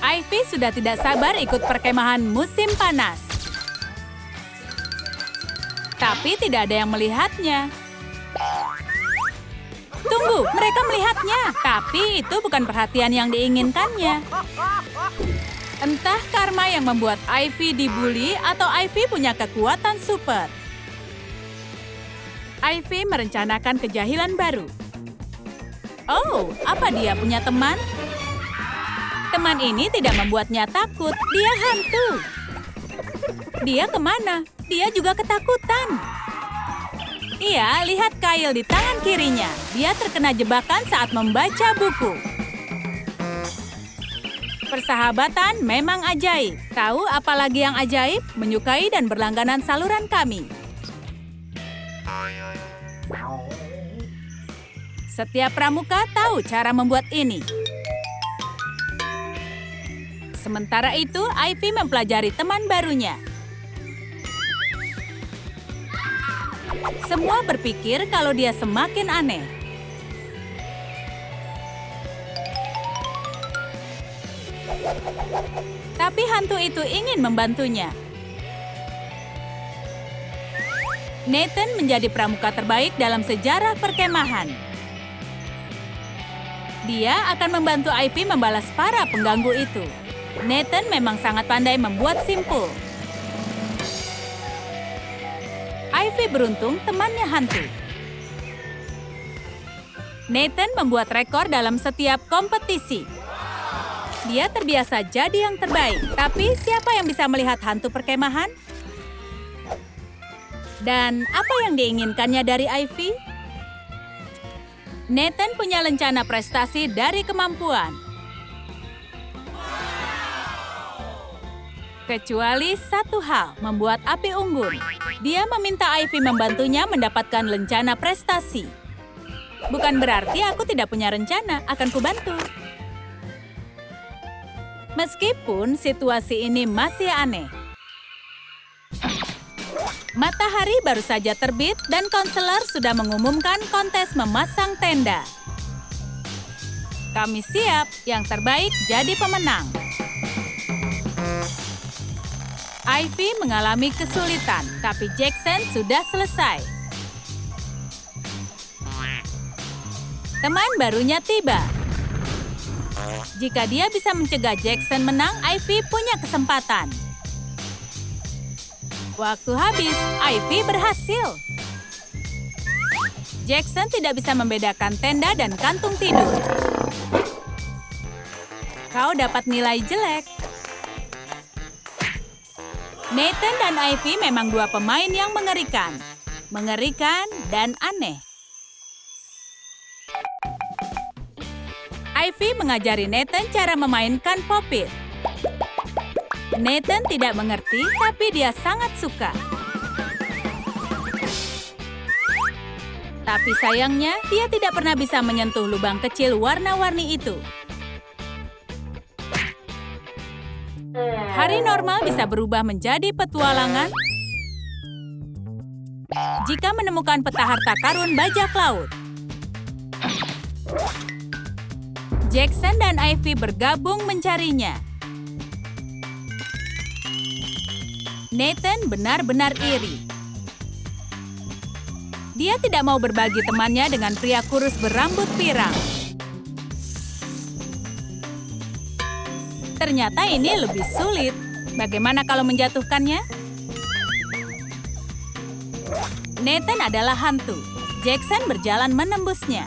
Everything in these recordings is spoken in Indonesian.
Ivy sudah tidak sabar ikut perkemahan musim panas. Tapi tidak ada yang melihatnya. Tunggu, mereka melihatnya. Tapi itu bukan perhatian yang diinginkannya. Entah karma yang membuat Ivy dibully atau Ivy punya kekuatan super. Ivy merencanakan kejahilan baru. Oh, apa dia punya teman? Teman ini tidak membuatnya takut. Dia hantu. Dia kemana? Dia juga ketakutan. Iya, lihat Kyle di tangan kirinya. Dia terkena jebakan saat membaca buku. Persahabatan memang ajaib. Tahu apa lagi yang ajaib? Menyukai dan berlangganan saluran kami. Setiap pramuka tahu cara membuat ini. Sementara itu, Ivy mempelajari teman barunya. Semua berpikir kalau dia semakin aneh. Tapi hantu itu ingin membantunya. Nathan menjadi pramuka terbaik dalam sejarah perkemahan. Dia akan membantu Ivy membalas para pengganggu itu. Nathan memang sangat pandai membuat simpul. Ivy beruntung temannya hantu. Nathan membuat rekor dalam setiap kompetisi. Dia terbiasa jadi yang terbaik. Tapi siapa yang bisa melihat hantu perkemahan? Dan apa yang diinginkannya dari Ivy? Nathan punya rencana prestasi dari kemampuan. Kecuali satu hal, membuat api unggun. Dia meminta Ivy membantunya mendapatkan rencana prestasi. Bukan berarti aku tidak punya rencana, akan kubantu. Meskipun situasi ini masih aneh. Matahari baru saja terbit dan konselor sudah mengumumkan kontes memasang tenda. Kami siap, yang terbaik jadi pemenang. Ivy mengalami kesulitan, tapi Jackson sudah selesai. Teman barunya tiba. Jika dia bisa mencegah Jackson menang, Ivy punya kesempatan. Waktu habis, Ivy berhasil. Jackson tidak bisa membedakan tenda dan kantung tidur. Kau dapat nilai jelek. Nathan dan Ivy memang dua pemain yang mengerikan. Mengerikan dan aneh. Ivy mengajari Nathan cara memainkan popit. Nathan tidak mengerti, tapi dia sangat suka. Tapi sayangnya, dia tidak pernah bisa menyentuh lubang kecil warna-warni itu. Hari normal bisa berubah menjadi petualangan jika menemukan peta harta karun bajak laut. Jackson dan Ivy bergabung mencarinya. Nathan benar-benar iri. Dia tidak mau berbagi temannya dengan pria kurus berambut pirang. Ternyata ini lebih sulit. Bagaimana kalau menjatuhkannya? Nathan adalah hantu. Jackson berjalan menembusnya.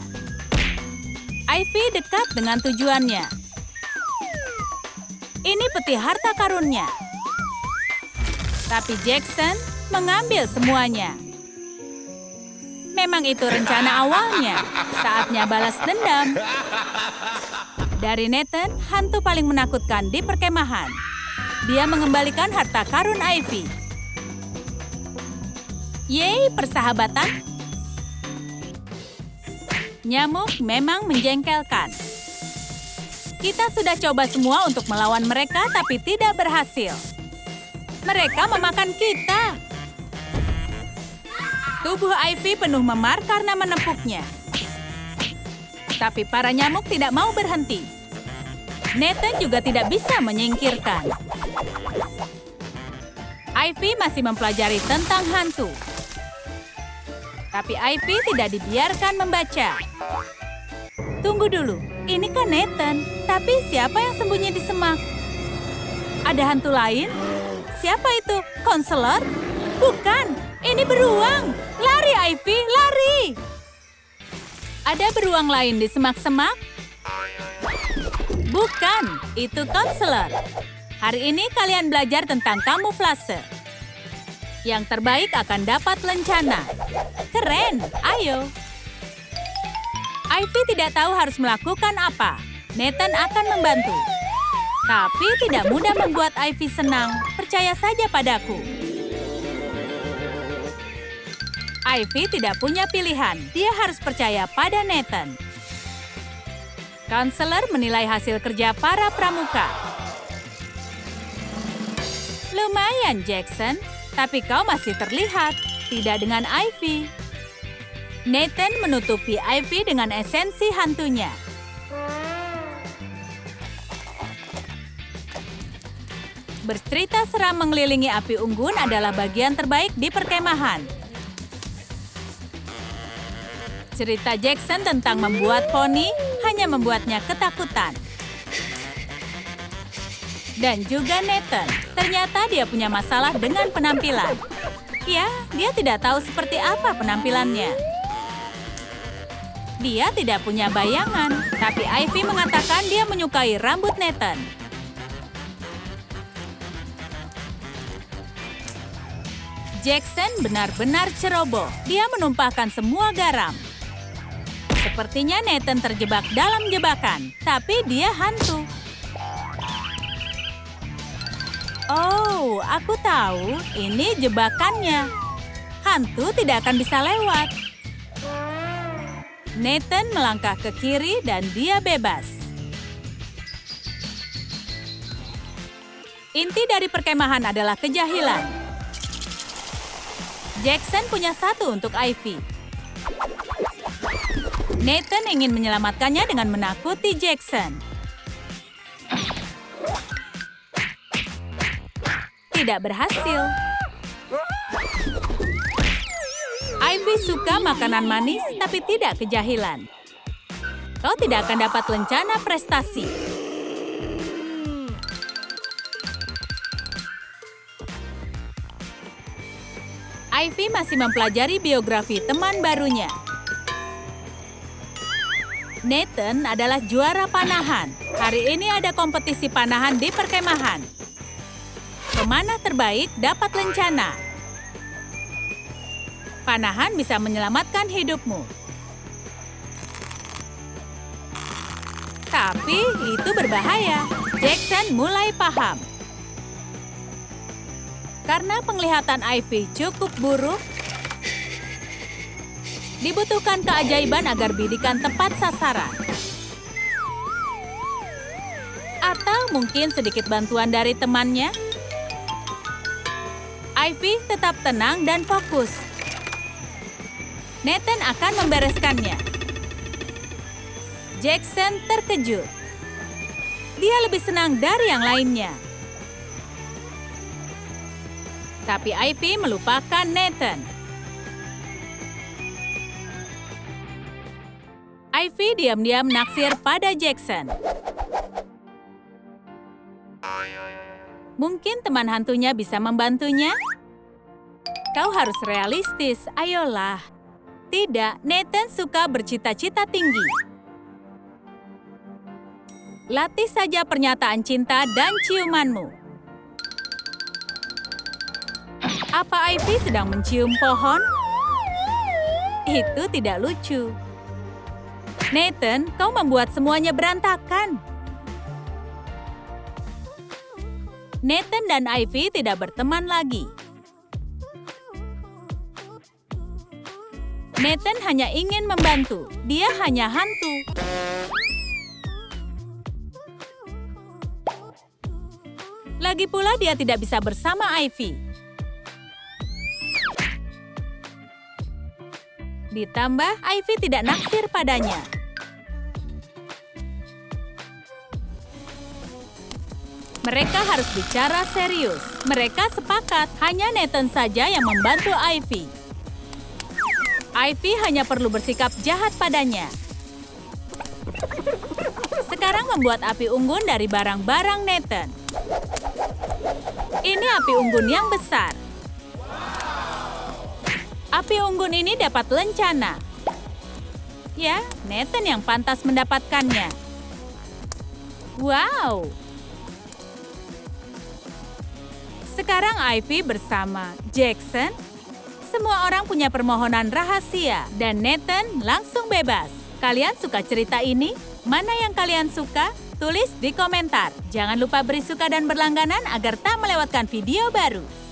Ivy dekat dengan tujuannya. Ini peti harta karunnya. Tapi Jackson mengambil semuanya. Memang itu rencana awalnya. Saatnya balas dendam. Dari Nathan, hantu paling menakutkan di perkemahan. Dia mengembalikan harta karun Ivy. Yeay, persahabatan. Nyamuk memang menjengkelkan. Kita sudah coba semua untuk melawan mereka, tapi tidak berhasil. Mereka memakan kita. Tubuh Ivy penuh memar karena menepuknya. Tapi para nyamuk tidak mau berhenti. Nathan juga tidak bisa menyingkirkan. Ivy masih mempelajari tentang hantu. Tapi Ivy tidak dibiarkan membaca. Tunggu dulu, ini kan Nathan. Tapi siapa yang sembunyi di semak? Ada hantu lain? Siapa itu? Konselor? Bukan, ini beruang. Lari Ivy, lari! Ada beruang lain di semak-semak? Bukan, itu konselor. Hari ini kalian belajar tentang kamuflase. Yang terbaik akan dapat lencana. Keren, ayo. Ivy tidak tahu harus melakukan apa. Nathan akan membantu. Tapi tidak mudah membuat Ivy senang. Percaya saja padaku. Ivy tidak punya pilihan. Dia harus percaya pada Nathan. Konselor menilai hasil kerja para pramuka. Lumayan, Jackson. Tapi kau masih terlihat. Tidak dengan Ivy. Nathan menutupi Ivy dengan esensi hantunya. Bercerita seram mengelilingi api unggun adalah bagian terbaik di perkemahan. Cerita Jackson tentang membuat poni hanya membuatnya ketakutan. Dan juga Nathan, ternyata dia punya masalah dengan penampilan. Ya, dia tidak tahu seperti apa penampilannya. Dia tidak punya bayangan, tapi Ivy mengatakan dia menyukai rambut Nathan. Jackson benar-benar ceroboh. Dia menumpahkan semua garam. Sepertinya Nathan terjebak dalam jebakan, tapi dia hantu. Oh, aku tahu. Ini jebakannya. Hantu tidak akan bisa lewat. Nathan melangkah ke kiri dan dia bebas. Inti dari perkemahan adalah kejahilan. Jackson punya satu untuk Ivy. Nathan ingin menyelamatkannya dengan menakuti Jackson. Tidak berhasil. Ivy suka makanan manis, tapi tidak kejahilan. Kau tidak akan dapat lencana prestasi. Ivy masih mempelajari biografi teman barunya. Nathan adalah juara panahan. Hari ini ada kompetisi panahan di perkemahan. Pemanah terbaik dapat lencana. Panahan bisa menyelamatkan hidupmu. Tapi itu berbahaya. Jackson mulai paham. Karena penglihatan Ivy cukup buruk, dibutuhkan keajaiban agar bidikan tepat sasaran. Atau mungkin sedikit bantuan dari temannya. Ivy tetap tenang dan fokus. Nathan akan membereskannya. Jackson terkejut. Dia lebih senang dari yang lainnya. Tapi Ivy melupakan Nathan. Ivy diam-diam naksir pada Jackson. Mungkin teman hantunya bisa membantunya? Kau harus realistis, ayolah. Tidak, Nathan suka bercita-cita tinggi. Latih saja pernyataan cinta dan ciumanmu. Apa Ivy sedang mencium pohon? Itu tidak lucu. Nathan, kau membuat semuanya berantakan. Nathan dan Ivy tidak berteman lagi. Nathan hanya ingin membantu. Dia hanya hantu. Lagi pula dia tidak bisa bersama Ivy. Ditambah, Ivy tidak naksir padanya. Mereka harus bicara serius. Mereka sepakat, hanya Nathan saja yang membantu Ivy. Ivy hanya perlu bersikap jahat padanya. Sekarang membuat api unggun dari barang-barang Nathan. Ini api unggun yang besar. Api unggun ini dapat lencana. Ya, Nathan yang pantas mendapatkannya. Wow! Sekarang Ivy bersama Jackson. Semua orang punya permohonan rahasia dan Nathan langsung bebas. Kalian suka cerita ini? Mana yang kalian suka? Tulis di komentar. Jangan lupa beri suka dan berlangganan agar tak melewatkan video baru.